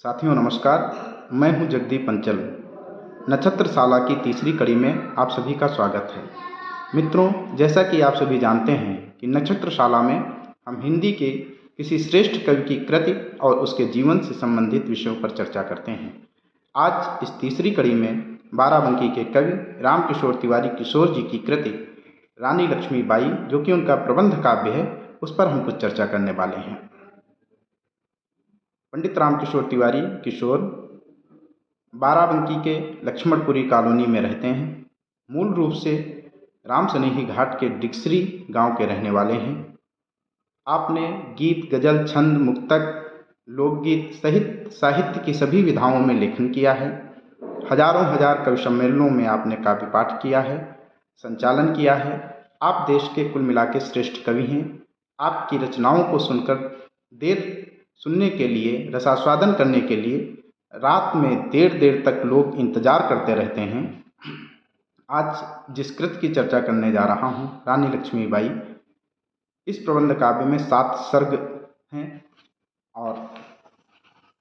साथियों नमस्कार। मैं हूं जगदीप अंचल। नक्षत्रशाला की तीसरी कड़ी में आप सभी का स्वागत है। मित्रों, जैसा कि आप सभी जानते हैं कि नक्षत्रशाला में हम हिंदी के किसी श्रेष्ठ कवि की कृति और उसके जीवन से संबंधित विषयों पर चर्चा करते हैं। आज इस तीसरी कड़ी में बाराबंकी के कवि रामकिशोर तिवारी किशोर जी की कृति रानी लक्ष्मीबाई, जो कि उनका प्रबंध काव्य है, उस पर हम कुछ चर्चा करने वाले हैं। पंडित रामकिशोर तिवारी किशोर बाराबंकी के लक्ष्मणपुरी कॉलोनी में रहते हैं। मूल रूप से रामसनेही घाट के डिक्सरी गांव के रहने वाले हैं। आपने गीत, गजल, छंद, मुक्तक, लोकगीत सहित साहित्य की सभी विधाओं में लेखन किया है। हजार कवि सम्मेलनों में आपने काव्य पाठ किया है, संचालन किया है। आप देश के कुल मिला के श्रेष्ठ कवि हैं। आपकी रचनाओं को सुनने के लिए, रसास्वादन करने के लिए रात में देर तक लोग इंतजार करते रहते हैं। आज जिस कृति की चर्चा करने जा रहा हूँ, रानी लक्ष्मीबाई, इस प्रबंध काव्य में 7 सर्ग हैं और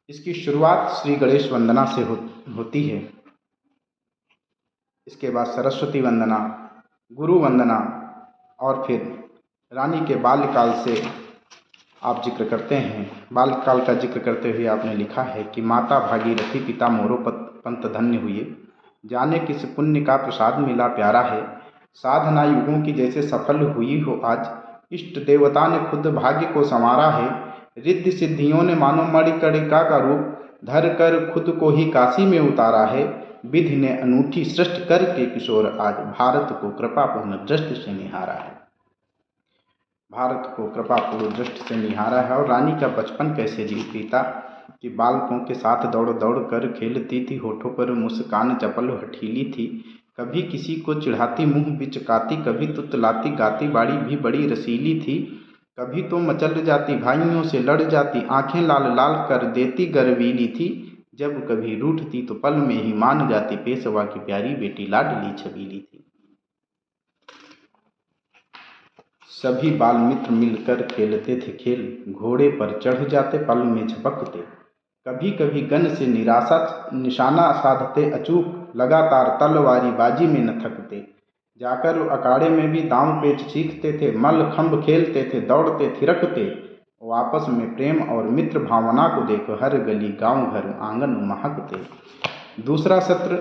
इसकी शुरुआत श्री गणेश वंदना से होती है। इसके बाद सरस्वती वंदना, गुरु वंदना और फिर रानी के बाल्यकाल से आप जिक्र करते हैं। बाल्यकाल का जिक्र करते हुए आपने लिखा है कि माता भागीरथी पिता मोरो पंत धन्य हुए, जाने किस पुण्य का प्रसाद मिला प्यारा है, साधना युगों की जैसे सफल हुई हो आज, इष्ट देवता ने खुद भाग्य को संवारा है, रिद्धि सिद्धियों ने मानो मणिकर्णिका का रूप धर कर खुद को ही काशी में उतारा है, विधि ने अनूठी सृष्टि करके किशोर आज भारत को कृपापूर्ण दृष्टि से निहारा है। भारत को कृपापूर्ण दृष्टि से निहारा है। और रानी का बचपन कैसे बीता कि बालकों के साथ दौड़ कर खेलती थी, होठों पर मुस्कान चपल हठीली थी, कभी किसी को चिढ़ाती मुंह बिचकाती, कभी तुतलाती गाती बाड़ी भी बड़ी रसीली थी, कभी तो मचल जाती भाइयों से लड़ जाती, आंखें लाल लाल कर देती गर्वीली थी, जब कभी रूठती तो पल में ही मान जाती, पेशवा की प्यारी बेटी लाडली छबीली थी। सभी बाल मित्र मिलकर खेलते थे खेल, घोड़े पर चढ़ जाते पल में झपकते, कभी कभी गन से निशाना साधते अचूक, लगातार तलवारी बाजी में न थकते, जाकर अखाड़े में भी दांव पेच सीखते थे, मल खंभ खेलते थे, दौड़ते थिरकते, आपस में प्रेम और मित्र भावना को देखो हर गली गांव घर आंगन महकते। दूसरा सत्र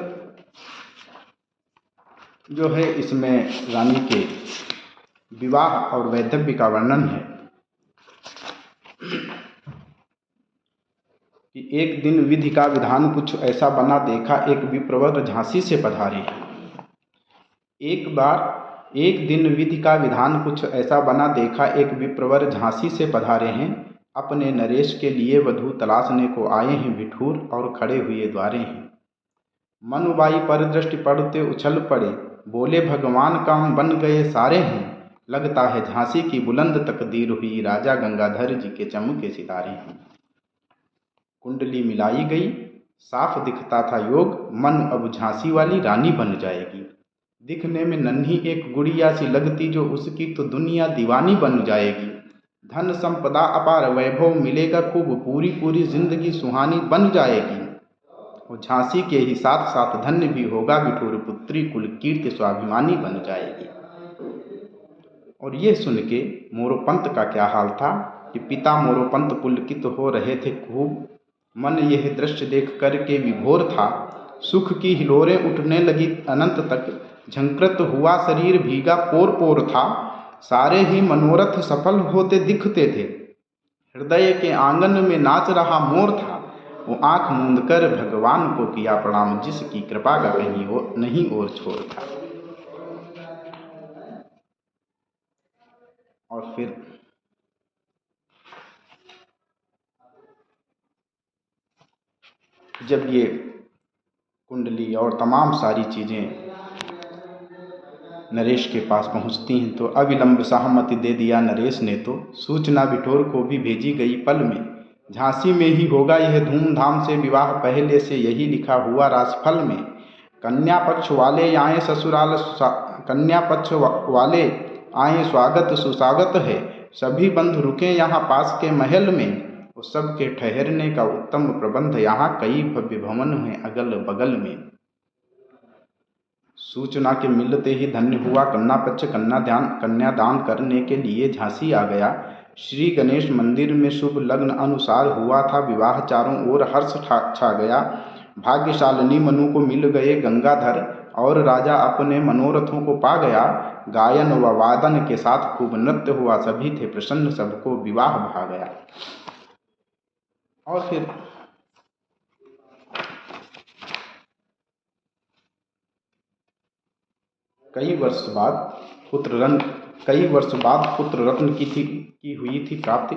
जो है, इसमें रानी के विवाह और वैधव्य का वर्णन है कि एक दिन विधि का विधान कुछ ऐसा बना देखा, एक विप्रवर झांसी से पधारे। एक दिन विधि का विधान कुछ ऐसा बना देखा, एक विप्रवर झांसी से पधारे हैं, अपने नरेश के लिए वधू तलाशने को आए हैं बिठूर और खड़े हुए द्वारे हैं। मनुबाई पर दृष्टि पड़ते उछल पड़े, बोले भगवान काम बन गए सारे हैं, लगता है झांसी की बुलंद तकदीर हुई, राजा गंगाधर जी के चमके सितारे हैं। कुंडली मिलाई गई, साफ दिखता था योग, मन अब झांसी वाली रानी बन जाएगी, दिखने में नन्ही एक गुड़िया सी लगती, जो उसकी तो दुनिया दीवानी बन जाएगी, धन संपदा अपार वैभव मिलेगा खूब, पूरी जिंदगी सुहानी बन जाएगी, और झांसी के ही साथ साथ धन्य भी होगा बिठूर, पुत्री कुल कीर्ति स्वाभिमानी बन जाएगी। और ये सुन के मोरोपंत का क्या हाल था कि पिता मोरोपंत पुलकित हो रहे थे खूब, मन यह दृश्य देख करके विभोर था, सुख की हिलोरें उठने लगी अनंत तक, झंकृत हुआ शरीर भीगा पोर था, सारे ही मनोरथ सफल होते दिखते थे, हृदय के आंगन में नाच रहा मोर था, वो आंख मूंद कर भगवान को किया प्रणाम, जिसकी कृपा का कहीं नहीं और छोर था। और फिर जब ये कुंडली और तमाम सारी चीज़ें नरेश के पास पहुंचती हैं, तो अविलंब सहमति दे दिया नरेश ने, तो सूचना बिठोर को भी भेजी गई पल में, झांसी में ही होगा यह धूमधाम से विवाह, पहले से यही लिखा हुआ राशफल में, कन्या पक्ष वाले आए स्वागत सुस्वागत है, सभी बंधु रुके यहाँ पास के महल में, वो सबके ठहरने का उत्तम प्रबंध, यहाँ कई भव्य भवन हैं अगल बगल में। सूचना के मिलते ही धन्य हुआ कन्यापक्ष कन्यादान करने के लिए झांसी आ गया। श्री गणेश मंदिर में शुभ लग्न अनुसार हुआ था विवाह। चारों ओर हर्ष छा गया। भाग्यशालिनी मनु को मिल गए गंगाधर और राजा अपने मनोरथों को पा गया। गायन व वादन के साथ खूब नृत्य हुआ। सभी थे प्रसन्न, सबको विवाह भा गया। और फिर कई वर्ष बाद पुत्र रत्न की हुई थी प्राप्ति।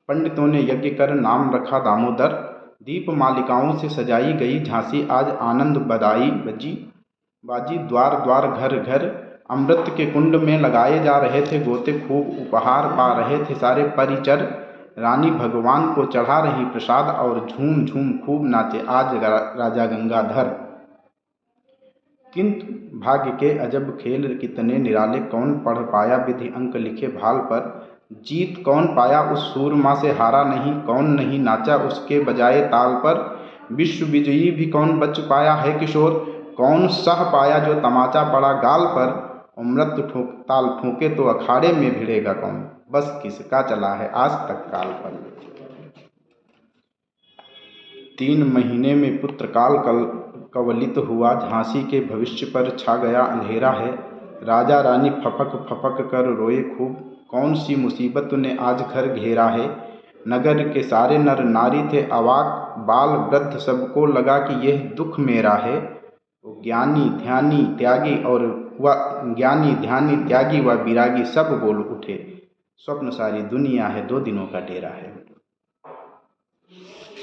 पंडितों ने यज्ञ कर नाम रखा दामोदर। दीप मालिकाओं से सजाई गई झांसी आज आनंद बधाई बाजी। द्वार द्वार घर घर अमृत के कुंड में लगाए जा रहे थे गोते। खूब उपहार पा रहे थे सारे परिचर। रानी भगवान को चढ़ा रही प्रसाद और झूम झूम खूब नाचे आज राजा गंगाधर। किंतु भाग्य के अजब खेल कितने निराले, कौन पढ़ पाया विधि अंक लिखे भाल पर। जीत कौन पाया उस सूरमा से हारा नहीं, कौन नहीं नाचा उसके बजाए ताल पर। विश्व विजयी भी कौन बच पाया है किशोर, कौन सह पाया जो तमाचा पड़ा गाल पर। मृत्यु ताल ठोके तो अखाड़े में भिड़ेगा कौन, बस किसका चला है आज तक काल पर। 3 महीने में पुत्र काल कवलित हुआ। झांसी के भविष्य पर छा गया अंधेरा है। राजा रानी फपक फपक कर रोए खूब, कौन सी मुसीबत ने आज घर घेरा है। नगर के सारे नर नारी थे अवाक, बाल वृद्ध सबको लगा कि यह दुख मेरा है। ज्ञानी ध्यानी त्यागी व विरागी सब बोल उठे, स्वप्न सारी दुनिया है 2 दिनों का डेरा है।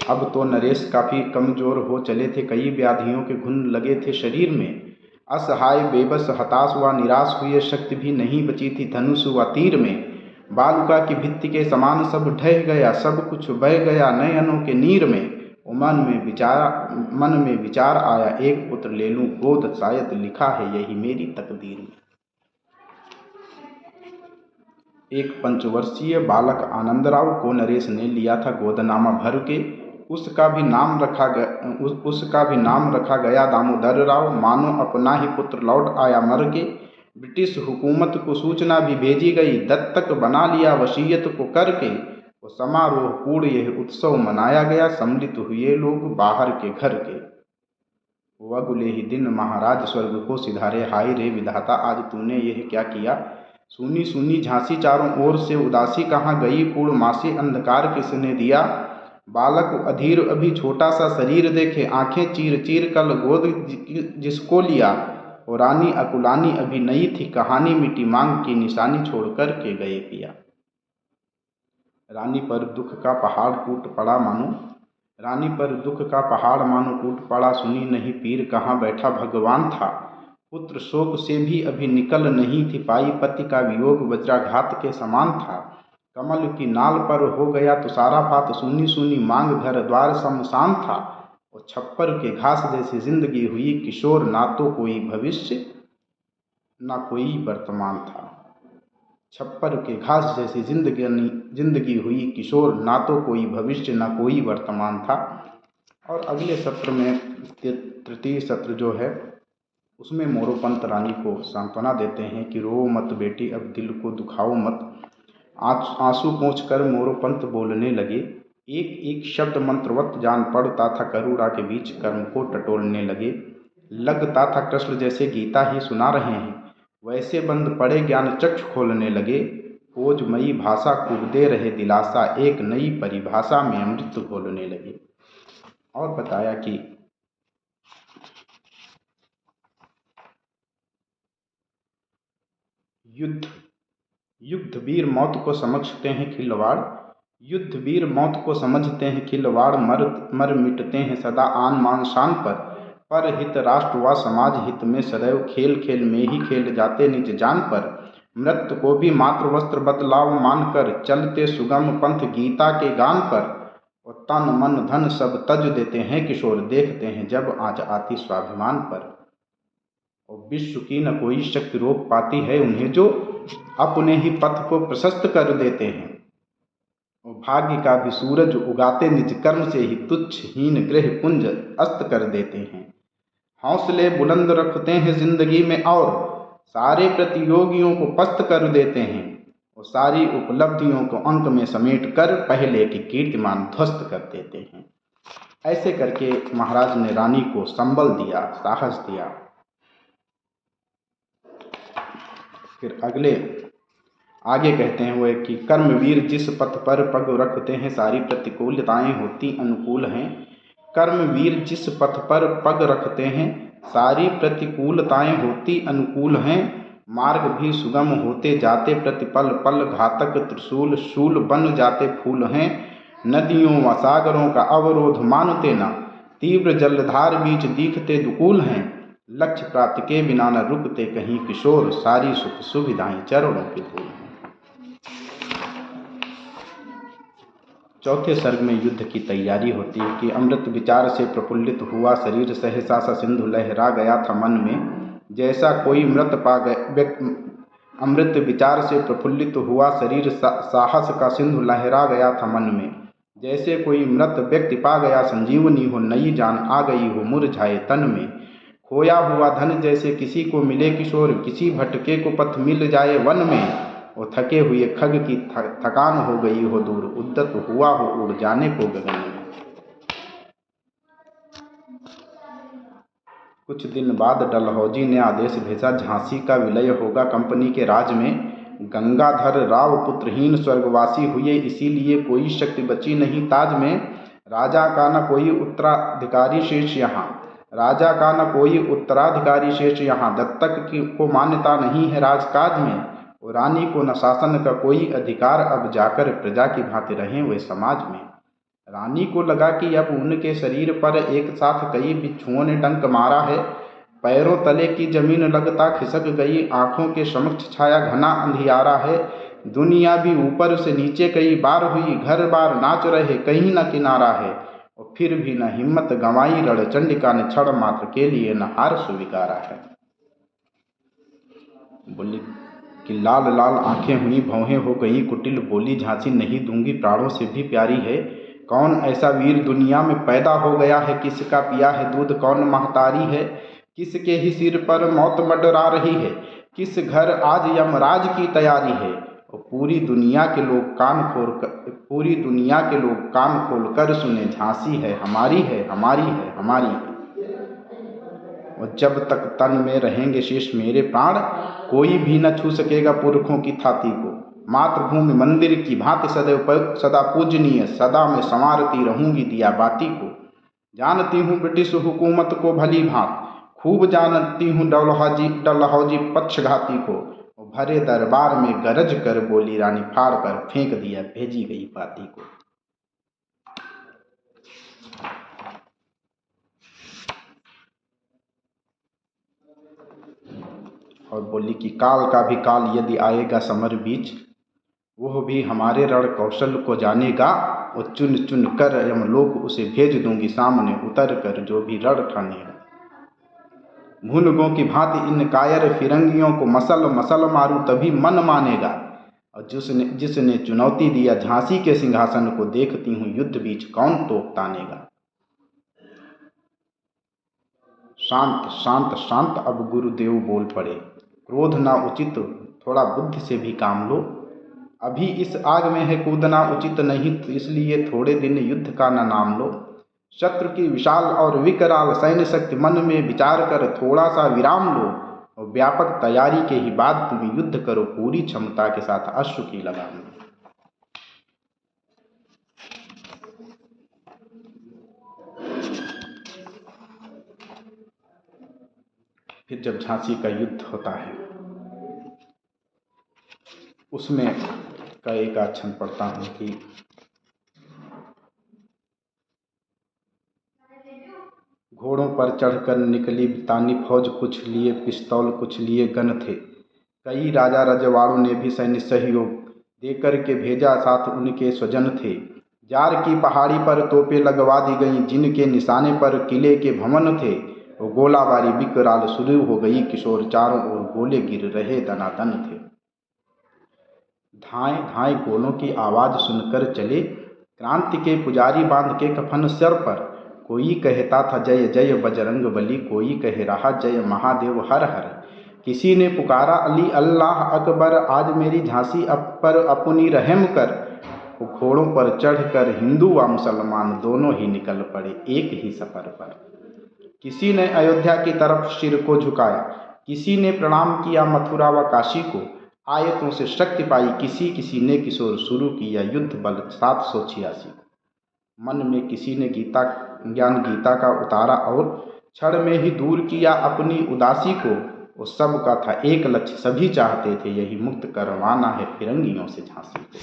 अब तो नरेश काफी कमजोर हो चले थे। कई व्याधियों के घुन लगे थे शरीर में। असहाय बेबस हताश व निराश हुए, शक्ति भी नहीं बची थी धनुष व तीर में। बालुका की भित्ति के समान सब ढह गया, सब कुछ बह गया नयनों के नीर में। मन में विचार आया, एक पुत्र ले लूं गोद, शायद लिखा है यही मेरी तकदीर में। एक 5 वर्षीय बालक आनंदराव को नरेश ने लिया था गोदनामा भर के। उसका भी नाम रखा गया दामोदर राव, मानो अपना ही पुत्र लौट आया मर के। ब्रिटिश हुकूमत को सूचना भी भेजी गई, दत्तक बना लिया वसीयत को करके। वो समारोह पूर्ण यह उत्सव मनाया गया, सम्मिलित हुए लोग बाहर के घर के। वो अगले ही दिन महाराज स्वर्ग को सिधारे, हाय रे विधाता आज तूने यह क्या किया। सुनी सुनी झांसी चारों ओर से उदासी, कहाँ गई पूर्णमासी अंधकार किसने दिया। बालक अधीर अभी छोटा सा शरीर देखे, आंखें चीर चीर कल गोद जिसको लिया। और रानी अकुलानी अभी नई थी कहानी, मिटी मांग की निशानी छोड़ कर के गए पिया। रानी पर दुख का पहाड़ टूट पड़ा मानो टूट पड़ा। सुनी नहीं पीर कहाँ बैठा भगवान था। पुत्र शोक से भी अभी निकल नहीं थी पाई, पति का वियोग वज्राघात के समान था। कमल की नाल पर हो गया तुषारापात, सुनी सुनी मांग घर द्वार शमशान था। और छप्पर के घास जैसी जिंदगी हुई किशोर, ना तो कोई भविष्य ना कोई वर्तमान था। छप्पर के घास जैसी जिंदगी हुई किशोर, ना तो कोई भविष्य ना कोई वर्तमान था। और अगले सत्र में, तृतीय सत्र जो है, उसमें मोरोपंत रानी को सांत्वना देते हैं कि रो मत बेटी, अब दिल को दुखाओ मत। आंसू पोंछकर मोरोपंत बोलने लगे। एक एक शब्द मंत्रवत जान पड़ता था, करुणा के बीच कर्म को टटोलने लगे। लगता था कृष्ण जैसे गीता ही सुना रहे हैं, वैसे बंद पड़े ज्ञान चक्षु खोलने लगे। ओजमयी भाषा खूब दे रहे दिलासा, एक नई परिभाषा में अमृत घोलने लगे। और बताया कि युद्ध वीर मौत को समझते हैं खिलवाड़, युद्ध वीर मौत को समझते हैं खिलवाड़। मर मिटते हैं सदा आन मान शान पर हित राष्ट्र व समाज हित में सदैव खेल खेल में ही खेल जाते निज जान पर। मृत्यु को भी मात्र वस्त्र बदलाव मानकर चलते सुगम पंथ गीता के गान पर। और तन मन धन सब तज देते हैं किशोर, देखते हैं जब आँच आती स्वाभिमान पर। और विश्व की न कोई शक्ति रोक पाती है उन्हें, जो अपने ही पथ को प्रशस्त कर देते हैं। और भाग्य का भी सूरज उगाते निज कर्म से ही तुच्छ हीन ग्रह पुंज अस्त कर देते हैं। हौसले बुलंद रखते हैं जिंदगी में और सारे प्रतियोगियों को पस्त कर देते हैं और सारी उपलब्धियों को अंक में समेट कर पहले की कीर्तिमान ध्वस्त कर देते हैं। ऐसे करके महाराज ने रानी को संबल दिया, साहस दिया। फिर आगे कहते हैं वो कि कर्मवीर जिस पथ पर पग रखते हैं सारी प्रतिकूलताएं होती अनुकूल हैं। कर्मवीर जिस पथ पर पग रखते हैं सारी प्रतिकूलताएं होती अनुकूल हैं। मार्ग भी सुगम होते जाते प्रतिपल पल घातक त्रिशूल शूल बन जाते फूल हैं। नदियों व सागरों का अवरोध मानते ना तीव्र जलधार बीच दिखते दुकूल हैं। लक्ष्य प्राप्ति के बिना न रुकते कहीं किशोर सारी सुख सुविधाएं चरणों की धूल हैं। चौथे सर्ग में युद्ध की तैयारी होती है कि अमृत विचार से प्रफुल्लित हुआ शरीर सहसा सा सिंधु लहरा गया था मन में। जैसा कोई अमृत विचार से प्रफुल्लित हुआ शरीर साहस का सिंधु लहरा गया था मन में। जैसे कोई मृत व्यक्ति पा गया संजीवनी हो नई जान आ गई हो मुरझाए तन में। खोया हुआ धन जैसे किसी को मिले किशोर किसी भटके को पथ मिल जाए वन में। और थके हुए खग की थकान हो गई हो दूर उद्दत हुआ हो उड़ जाने को गगन में। कुछ दिन बाद डलहौजी ने आदेश भेजा झांसी का विलय होगा कंपनी के राज में। गंगाधर राव पुत्रहीन स्वर्गवासी हुए इसीलिए कोई शक्ति बची नहीं ताज में। राजा का न कोई उत्तराधिकारी शेष यहाँ राजा का न कोई उत्तराधिकारी शेष यहाँ। दत्तक को मान्यता नहीं है राजकाज में और रानी को न शासन का कोई अधिकार। अब जाकर प्रजा की भांति रहें वे समाज में। रानी को लगा कि अब उनके शरीर पर एक साथ कई बिच्छुओं ने डंक मारा है। पैरों तले की जमीन लगता खिसक गई आंखों के समक्ष छाया घना अंधियारा है। दुनिया भी ऊपर से नीचे कई बार हुई घर बार नाच रहे कहीं न किनारा है। और फिर भी न हिम्मत गंवाई रणचंडिका ने क्षण मात्र के लिए न हार स्वीकारा है। बोली कि लाल लाल आंखें हुई भौहें हो गई कुटिल बोली झांसी नहीं दूंगी प्राणों से भी प्यारी है। कौन ऐसा वीर दुनिया में पैदा हो गया है किसका पिया है दूध कौन महतारी है। किसके ही सिर पर मौत मंडरा रही है किस घर आज यमराज की तैयारी है। और पूरी दुनिया के लोग कान खोल कर सुने झांसी है हमारी है हमारी है हमारी है। और जब तक तन में रहेंगे शेष मेरे प्राण कोई भी न छू सकेगा पुरखों की थाती को। मातृभूमि मंदिर की भांति सदा पूजनीय सदा में संवारती रहूंगी दिया बाती को। जानती हूँ ब्रिटिश हुकूमत को भली भांति खूब जानती हूँ डलहौजी पक्षघाती को। भरे दरबार में गरज कर बोली रानी फाड़ कर फेंक दिया भेजी गई पाती को। और बोली कि काल का भी काल यदि आएगा समर बीच वह भी हमारे रण कौशल को जानेगा। और चुन चुन कर यमलोक उसे भेज दूंगी सामने उतर कर जो भी रण ठानेगा। भुनगों की भांति इन कायर फिरंगियों को मसल मसल मारूं तभी मन मानेगा। और जिसने चुनौती दिया झांसी के सिंहासन को देखती हूँ युद्ध बीच कौन तोप तानेगा। शांत शांत शांत अब गुरुदेव बोल पड़े क्रोध ना उचित थोड़ा बुद्धि से भी काम लो। अभी इस आग में है कूदना उचित नहीं तो इसलिए थोड़े दिन युद्ध का न नाम लो। शत्रु की विशाल और विकराल सैन्य शक्ति मन में विचार कर थोड़ा सा विराम लो। और व्यापक तैयारी के ही बाद तुम युद्ध करो पूरी क्षमता के साथ अश्व की लगाम लो। फिर जब झांसी का युद्ध होता है उसमें का एक क्षण पढ़ता हूँ कि घोड़ों पर चढ़कर निकली बितानी फौज कुछ लिए पिस्तौल कुछ लिए गन थे। कई राजा रजवाड़ों ने भी सैन्य सहयोग देकर के भेजा साथ उनके स्वजन थे। जार की पहाड़ी पर तोपें लगवा दी गईं जिनके निशाने पर किले के भवन थे। और गोलाबारी विकराल शुरू हो गई किशोर चारों ओर गोले गिर रहे दनादन थे। धाएं धाएं गोलों की आवाज़ सुनकर चले, क्रांति के पुजारी बांध के कफन सिर पर। कोई कहता था जय जय बजरंग बली, कोई कह रहा जय महादेव हर हर। किसी ने पुकारा अली अल्लाह अकबर, आज मेरी झांसी पर अपनी रहम कर। घोड़ों पर चढ़कर हिंदू व मुसलमान दोनों ही निकल पड़े एक ही सफर पर। किसी ने अयोध्या की तरफ सिर को झुकाया, किसी ने प्रणाम किया मथुरा व काशी को। आयतों से शक्ति पाई किसी किसी ने किशोर, शुरू किया युद्ध बल 786 को। मन में किसी ने गीता का उतारा और क्षण में ही दूर किया अपनी उदासी को। वो सब का था एक लक्ष्य, सभी चाहते थे यही, मुक्त करवाना है फिरंगियों से झांसी को।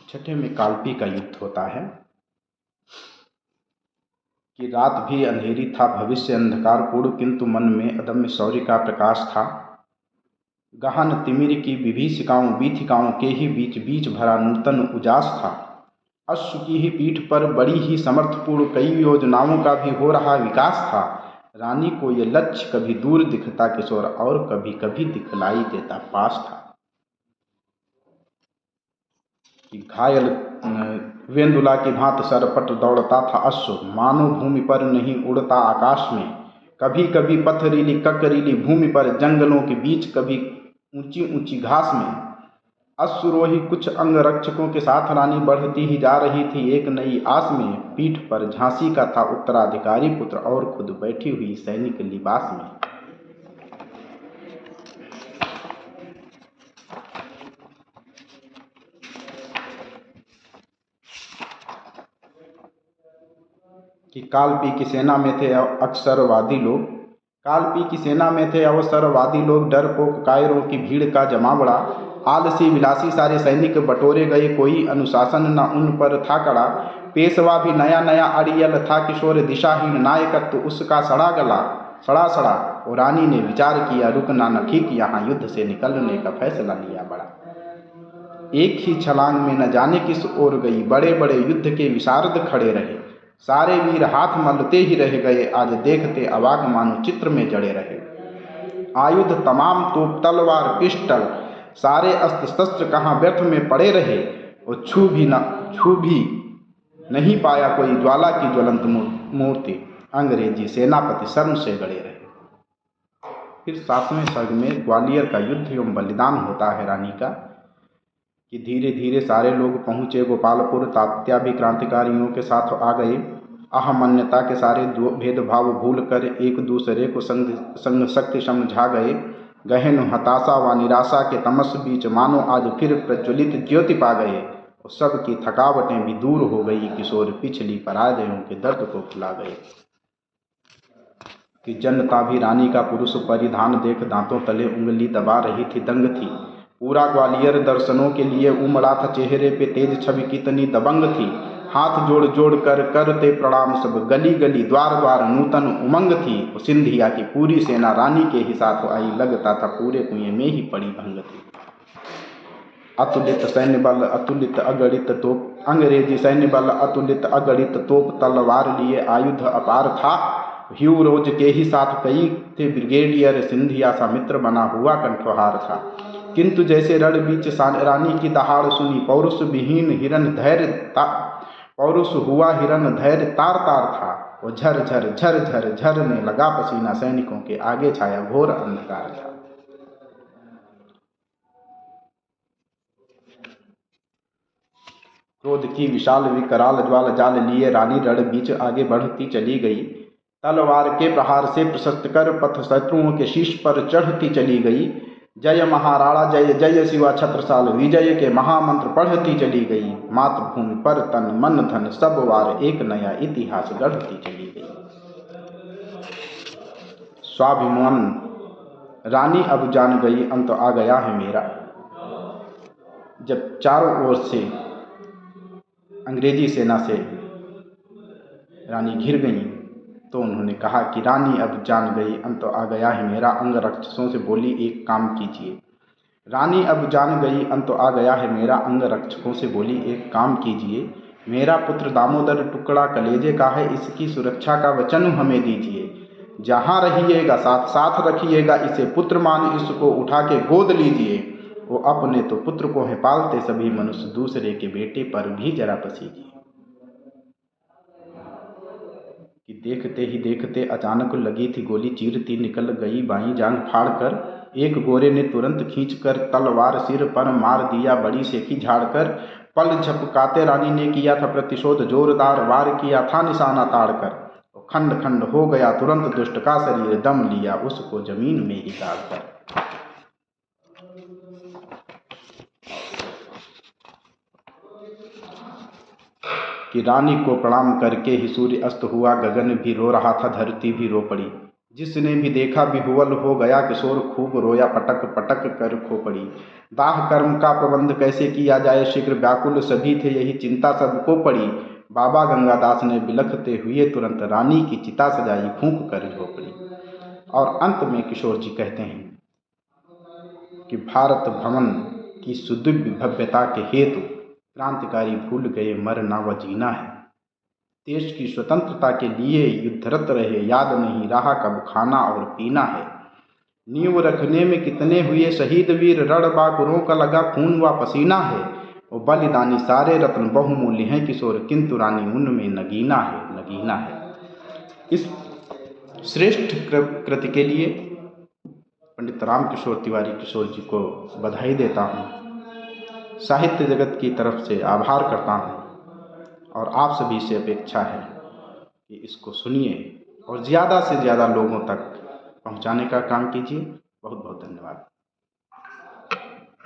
छठे में कालपी का युद्ध होता है कि रात भी अंधेरी था, भविष्य अंधकारपूर्ण, किंतु मन में अदम्य शौर्य का प्रकाश था। गहन तिमिर की विभीषिकाओं बीथिकाओं के ही बीच बीच भरा नूतन उजास था। अश्व की ही पीठ पर बड़ी ही समर्थपूर्ण कई योजनाओं का भी हो रहा विकास था। रानी को ये लक्ष्य कभी दूर दिखता किशोर, और कभी कभी दिखलाई देता पास था। कि घायल वेंदुला की भांति सरपट दौड़ता था अश्व, मानो भूमि पर नहीं उड़ता आकाश में। कभी कभी पथरीली ककरीली भूमि पर जंगलों के बीच, कभी ऊंची ऊंची घास में। अश्वरोही कुछ अंगरक्षकों के साथ रानी बढ़ती ही जा रही थी एक नई आस में। पीठ पर झांसी का था उत्तराधिकारी पुत्र, और खुद बैठी हुई सैनिक लिबास में। कि कालपी की सेना में थे अक्सरवादी लोग, कालपी की सेना में थे अवसरवादी लोग, डरपोक कायरों की भीड़ का जमावड़ा। आलसी विलासी सारे सैनिक बटोरे गए, कोई अनुशासन न उन पर था कड़ा। पेशवा भी नया नया अड़ियल था किशोर, दिशाहीन नायकत्व उसका सड़ा गला सड़ा सड़ा। और रानी ने विचार किया रुकना न ठीक, यहाँ युद्ध से निकलने का फैसला लिया बड़ा। एक ही छलांग में न जाने किस ओर गई, बड़े बड़े युद्ध के विशारद खड़े रहे। सारे वीर हाथ मलते ही रह गए, आज देखते अवाक मानो चित्र में जड़े रहे। आयुध तमाम तोप तलवार पिस्टल, सारे अस्त्र शस्त्र कहाँ व्यर्थ में पड़े रहे। और छू भी नहीं पाया कोई ज्वाला की ज्वलंत मूर्ति, अंग्रेजी सेनापति शर्म से गड़े रहे। फिर 7वें सर्ग में ग्वालियर का युद्ध एवं बलिदान होता है रानी का। कि धीरे धीरे सारे लोग पहुँचे गोपालपुर, तात्या भी क्रांतिकारियों के साथ आ गए। अहमन्यता के सारे भेदभाव भूल कर एक दूसरे को संग शक्ति समझा गए। गहन हताशा व निराशा के तमस बीच मानो आज फिर प्रज्वलित ज्योति पा गए। और सबकी थकावटें भी दूर हो गई, किशोर पिछली पराजयों के दर्द को भुला गए। कि जनता भी रानी का पुरुष परिधान देख दांतों तले उंगली दबा रही थी, दंग थी। पूरा ग्वालियर दर्शनों के लिए उमड़ा था, चेहरे पे तेज छवि कितनी दबंग थी। हाथ जोड़ जोड़ कर करते प्रणाम सब, गली गली द्वार द्वार नूतन उमंग थी। सिंधिया की पूरी सेना रानी के ही साथ आई, लगता था पूरे कुएं में ही पड़ी भंग थी। अतुलित सैन्य बल अतुलित अगणित तोप, अंग्रेजी सैन्य बल अतुलित अगणित तोप तलवार लिए आयुध अपार था। ह्यूरोज के ही साथ कई थे ब्रिगेडियर, सिंधिया सा मित्र बना हुआ कंठहार था। किंतु जैसे रण बीच रानी की दहाड़ सुनी, पौरुष विहीन हिरन धैर्य पौरुष हुआ हिरन धैर्य तार तार था। वो झर झर झर झर झरने लगा पसीना, सैनिकों के आगे छाया घोर अंधकार था। क्रोध की विशाल विकराल ज्वाल जाल लिए रानी रण बीच आगे बढ़ती चली गई। तलवार के प्रहार से प्रशस्त कर पथ शत्रुओं के शीश पर चढ़ती चली गई। जय महाराणा जय जय शिवा छत्रसाल, विजय के महामंत्र पढ़ती चली गई। मातृभूमि पर तन मन धन सब वार, एक नया इतिहास गढ़ती चली गई। स्वाभिमान रानी अब जान गई अंत आ गया है मेरा। जब चारों ओर से अंग्रेजी सेना से रानी घिर गई तो उन्होंने कहा कि रानी अब जान गई अंत आ गया है मेरा। अंगरक्षकों से बोली एक काम कीजिए। रानी अब जान गई अंत आ गया है मेरा, अंगरक्षकों से बोली एक काम कीजिए। मेरा पुत्र दामोदर टुकड़ा कलेजे का है, इसकी सुरक्षा का वचन हमें दीजिए। जहाँ रहिएगा साथ साथ रखिएगा, इसे पुत्र मान इसको उठा के गोद लीजिए। वो अपने तो पुत्र को है पालते सभी मनुष्य, दूसरे के बेटे पर भी जरा पसीजिए। कि देखते ही देखते अचानक लगी थी गोली, चीरती निकल गई बाईं जांघ फाड़ कर। एक गोरे ने तुरंत खींचकर तलवार सिर पर मार दिया, बड़ी सेकी झाड़कर। पल झपकाते रानी ने किया था प्रतिशोध, जोरदार वार किया था निशाना ताड़कर। खंड खंड हो गया तुरंत दुष्ट का शरीर, दम लिया उसको जमीन में ही गाड़कर। कि रानी को प्रणाम करके ही सूर्य अस्त हुआ, गगन भी रो रहा था, धरती भी रो पड़ी। जिसने भी देखा विह्वल हो गया, किशोर खूब रोया, पटक पटक कर खो पड़ी। दाह कर्म का प्रबंध कैसे किया जाए, शीघ्र व्याकुल सभी थे, यही चिंता सबको पड़ी। बाबा गंगादास ने बिलखते हुए तुरंत रानी की चिता सजाई, फूंक कर झोपड़ी। और अंत में किशोर जी कहते हैं कि भारत भवन की सुदिव्य भव्यता के हेतु क्रांतिकारी भूल गए मरना व जीना है। देश की स्वतंत्रता के लिए युद्धरत रहे, याद नहीं रहा कब खाना और पीना है। नींव रखने में कितने हुए शहीद वीर, रणबांकुरों का लगा खून व पसीना है। वो बलिदानी सारे रत्न बहुमूल्य हैं किशोर, किंतु रानी उनमें नगीना है, नगीना है। इस श्रेष्ठ कृति के लिए पंडित रामकिशोर तिवारी किशोर जी को बधाई देता हूँ, साहित्य जगत की तरफ से आभार करता हूँ। और आप सभी से अपेक्षा है कि इसको सुनिए और ज़्यादा से ज़्यादा लोगों तक पहुँचाने का काम कीजिए। बहुत बहुत धन्यवाद।